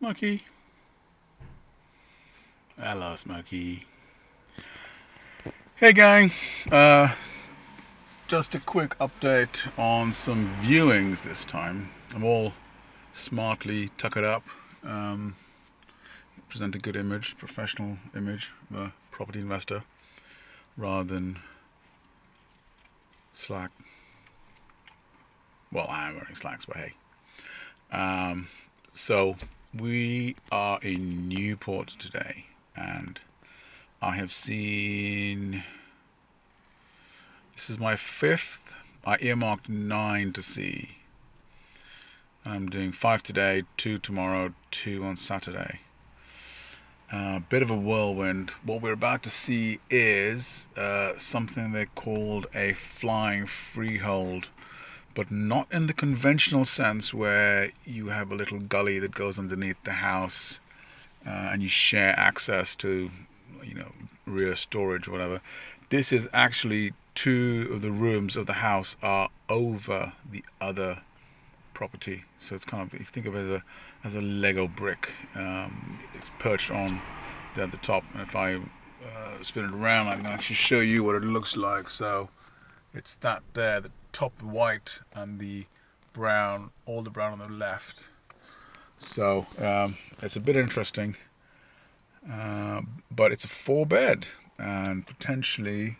Smokey. Hello, Smokey. Hey, gang. Uh, just a quick update on some viewings this time. I'm all smartly tuckered up. Um, present a good image, professional image of a property investor rather than slack. Well, I am wearing slacks, but hey. So we are in Newport today, and I have seen. This is my fifth. I earmarked 9 to see. I'm doing 5 today, 2 tomorrow, 2 on Saturday. Bit of a whirlwind. What we're about to see is something they called a flying freehold, but not in the conventional sense where you have a little gully that goes underneath the house and you share access to, rear storage or whatever. This is actually 2 of the rooms of the house are over the other property, so it's kind of, if you think of it as a Lego brick, it's perched on the top, and if I spin it around, I can actually show you what it looks like. So it's that there, the top white and the brown, all the brown on the left. So it's a bit interesting, but it's a 4-bed, and potentially,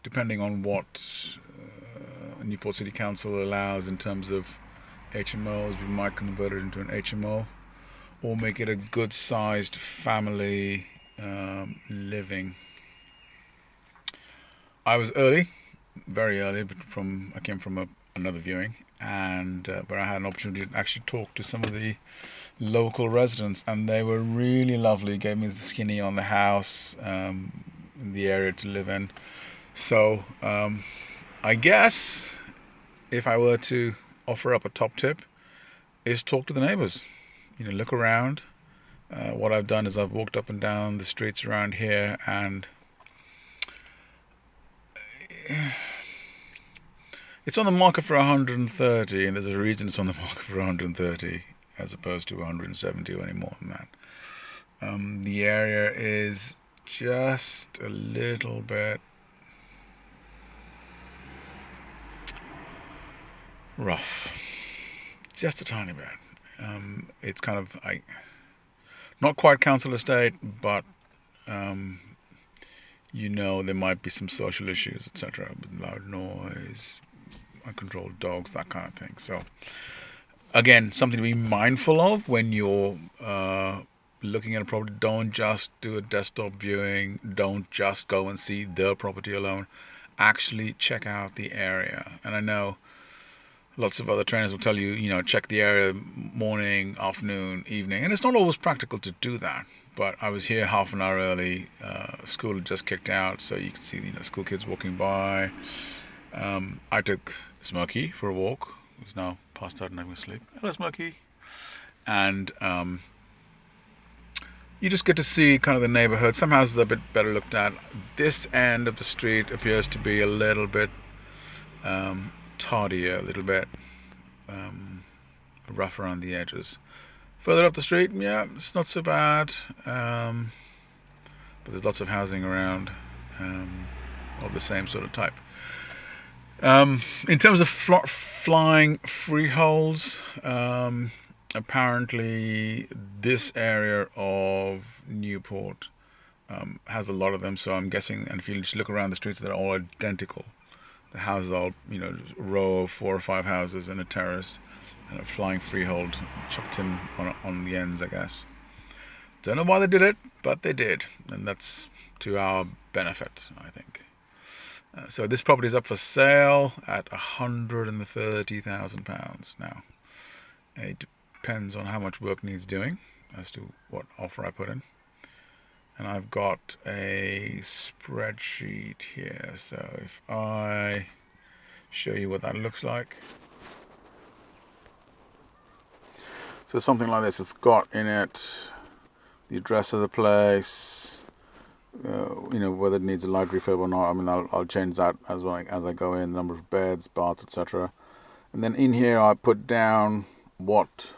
depending on what Newport City Council allows in terms of HMOs, we might convert it into an HMO or make it a good sized family living. I was early, very early, but I came from another viewing, and but I had an opportunity to actually talk to some of the local residents, and they were really lovely, gave me the skinny on the house, in the area to live in. So I guess if I were to offer up a top tip, is talk to the neighbors. Look around. What I've done is I've walked up and down the streets around here, and it's on the market for 130, and there's a reason it's on the market for 130 as opposed to 170 or any more than that. The area is just a little bit rough, just a tiny bit. It's kind of not quite council estate, but there might be some social issues, etc. Loud noise, uncontrolled dogs, that kind of thing. So again, something to be mindful of when you're looking at a property. Don't just do a desktop viewing. Don't just go and see the property alone. Actually check out the area. And I know lots of other trainers will tell you, check the area morning, afternoon, evening, and it's not always practical to do that. But I was here half an hour early. School had just kicked out, so you could see school kids walking by. I took Smokey for a walk. He's now passed out and having a sleep. Hello, Smokey. And you just get to see kind of the neighborhood. Some houses are a bit better looked at. This end of the street appears to be a little bit tardier, a little bit rough around the edges. Further up the street, yeah, it's not so bad, but there's lots of housing around of the same sort of type. In terms of flying freeholds, apparently this area of Newport has a lot of them, so I'm guessing, and if you just look around the streets, they're all identical. The houses are, a row of 4 or 5 houses in a terrace, and a flying freehold chucked in on the ends, I guess. Don't know why they did it, but they did, and that's to our benefit, I think. So this property is up for sale at £130,000 now. It depends on how much work needs doing as to what offer I put in. And I've got a spreadsheet here, so if I show you what that looks like. So something like this. It's got in it the address of the place, whether it needs a light refurb or not. I mean, I'll change that as I go in, the number of beds, baths, etc. And then in here I put down what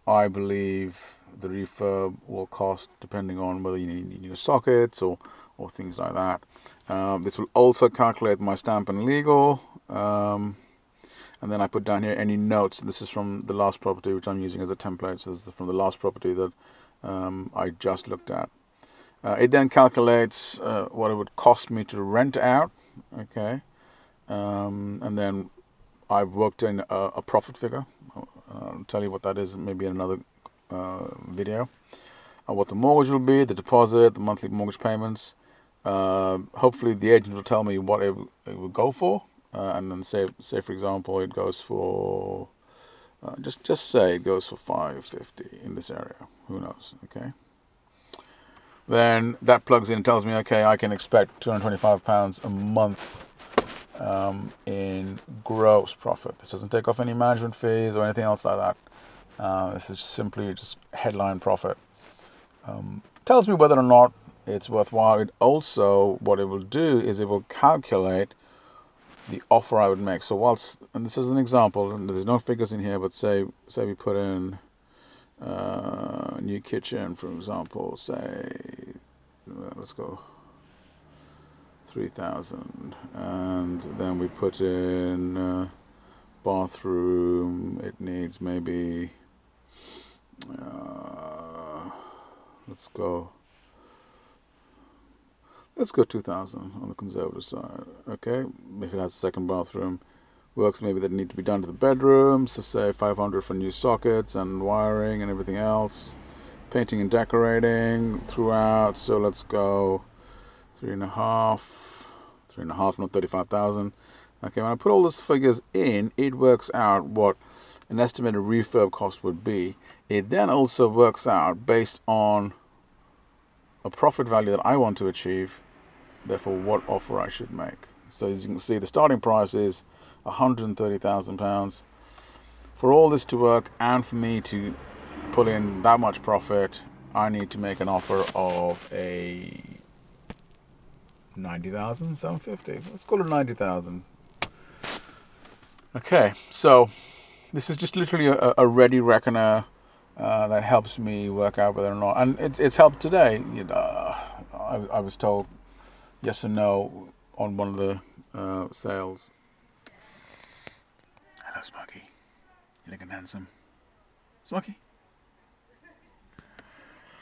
I believe the refurb will cost, depending on whether you need new sockets or things like that. This will also calculate my stamp and legal. And then I put down here any notes. This is from the last property, which I'm using as a template. So this is from the last property that I just looked at. It then calculates what it would cost me to rent out. Okay. And then I've worked in a profit figure. I'll tell you what that is maybe in another video. What the mortgage will be, the deposit, the monthly mortgage payments. Hopefully the agent will tell me what it will go for. And then say for example it goes for just say it goes for 550 in this area. Who knows? Okay. Then that plugs in and tells me, okay, I can expect £225 a month in gross profit. This doesn't take off any management fees or anything else like that. This is simply just headline profit. Tells me whether or not it's worthwhile. It also, what it will do is it will calculate the offer I would make. So whilst, and this is an example, and there's no figures in here, but say we put in new kitchen, for example, say let's go 3,000, and then we put in bathroom. It needs maybe let's go 2,000 on the conservative side. Okay, if it has a second bathroom, works maybe that need to be done to the bedrooms. So say 500 for new sockets and wiring and everything else, painting and decorating throughout. So let's go 3.5, not 35,000. Okay, when I put all those figures in, it works out what an estimated refurb cost would be. It then also works out based on a profit value that I want to achieve, therefore what offer I should make. So as you can see, the starting price is £130,000. For all this to work and for me to pull in that much profit, I need to make an offer of a 90,750. Let's call it 90,000. Okay, so this is just literally a ready reckoner that helps me work out whether or not, and it's helped today. I was told yes or no on one of the sales. Hello, Smokey. You looking handsome, Smokey?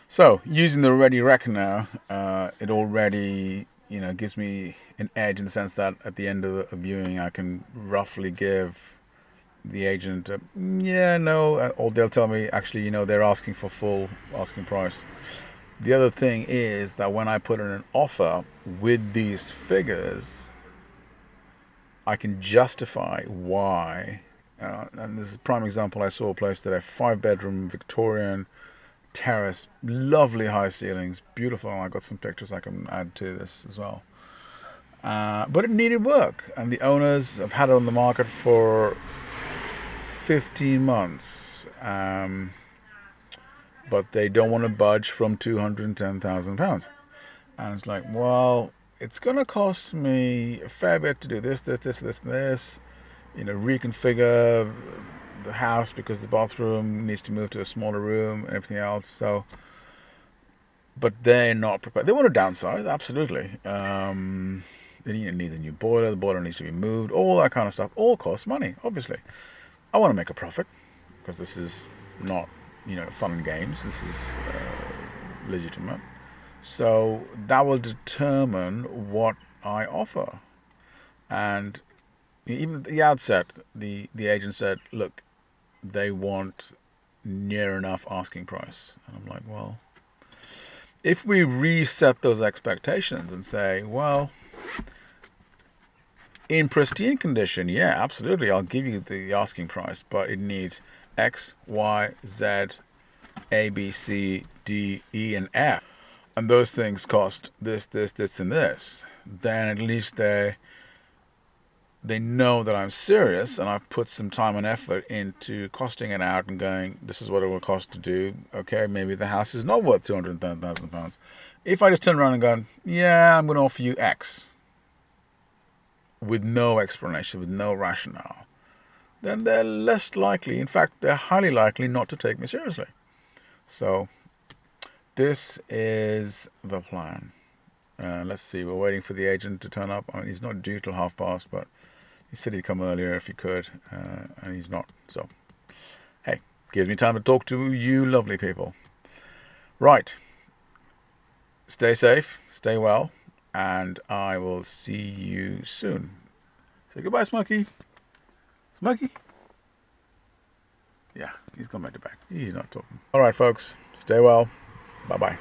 So using the ready reckoner, it already gives me an edge in the sense that at the end of a viewing, I can roughly give the agent yeah, no, or they'll tell me actually they're asking for full asking price. The other thing is that when I put in an offer with these figures, I can justify why. And this is a prime example. I saw a place that a 5-bedroom Victorian terrace, lovely high ceilings, beautiful. I got some pictures I can add to this as well. But it needed work, and the owners have had it on the market for 15 months, but they don't want to budge from £210,000. And it's like, well, it's going to cost me a fair bit to do this, reconfigure the house because the bathroom needs to move to a smaller room and everything else. So, but they're not prepared. They want to downsize, absolutely. It needs a new boiler. The boiler needs to be moved. All that kind of stuff. All costs money, obviously. I want to make a profit because this is not, fun and games. This is legitimate. So that will determine what I offer. And even at the outset, the agent said, look, they want near enough asking price. And I'm like, well, if we reset those expectations and say, well, in pristine condition, yeah, absolutely, I'll give you the asking price, but it needs X, Y, Z, A, B, C, D, E, and F. And those things cost this, and this. Then at least they know that I'm serious and I've put some time and effort into costing it out and going, this is what it will cost to do. Okay, maybe the house is not worth £210,000. If I just turn around and go, yeah, I'm going to offer you X, with no explanation, with no rationale, then they're less likely, in fact, they're highly likely not to take me seriously. So this is the plan. Let's see, we're waiting for the agent to turn up. I mean, he's not due till past, but he said he'd come earlier if he could, and he's not. So, hey, gives me time to talk to you lovely people. Right. Stay safe, stay well, and I will see you soon. Say goodbye, Smokey. Smokey? Yeah, he's gone back to bed. He's not talking. All right, folks, stay well. Bye-bye.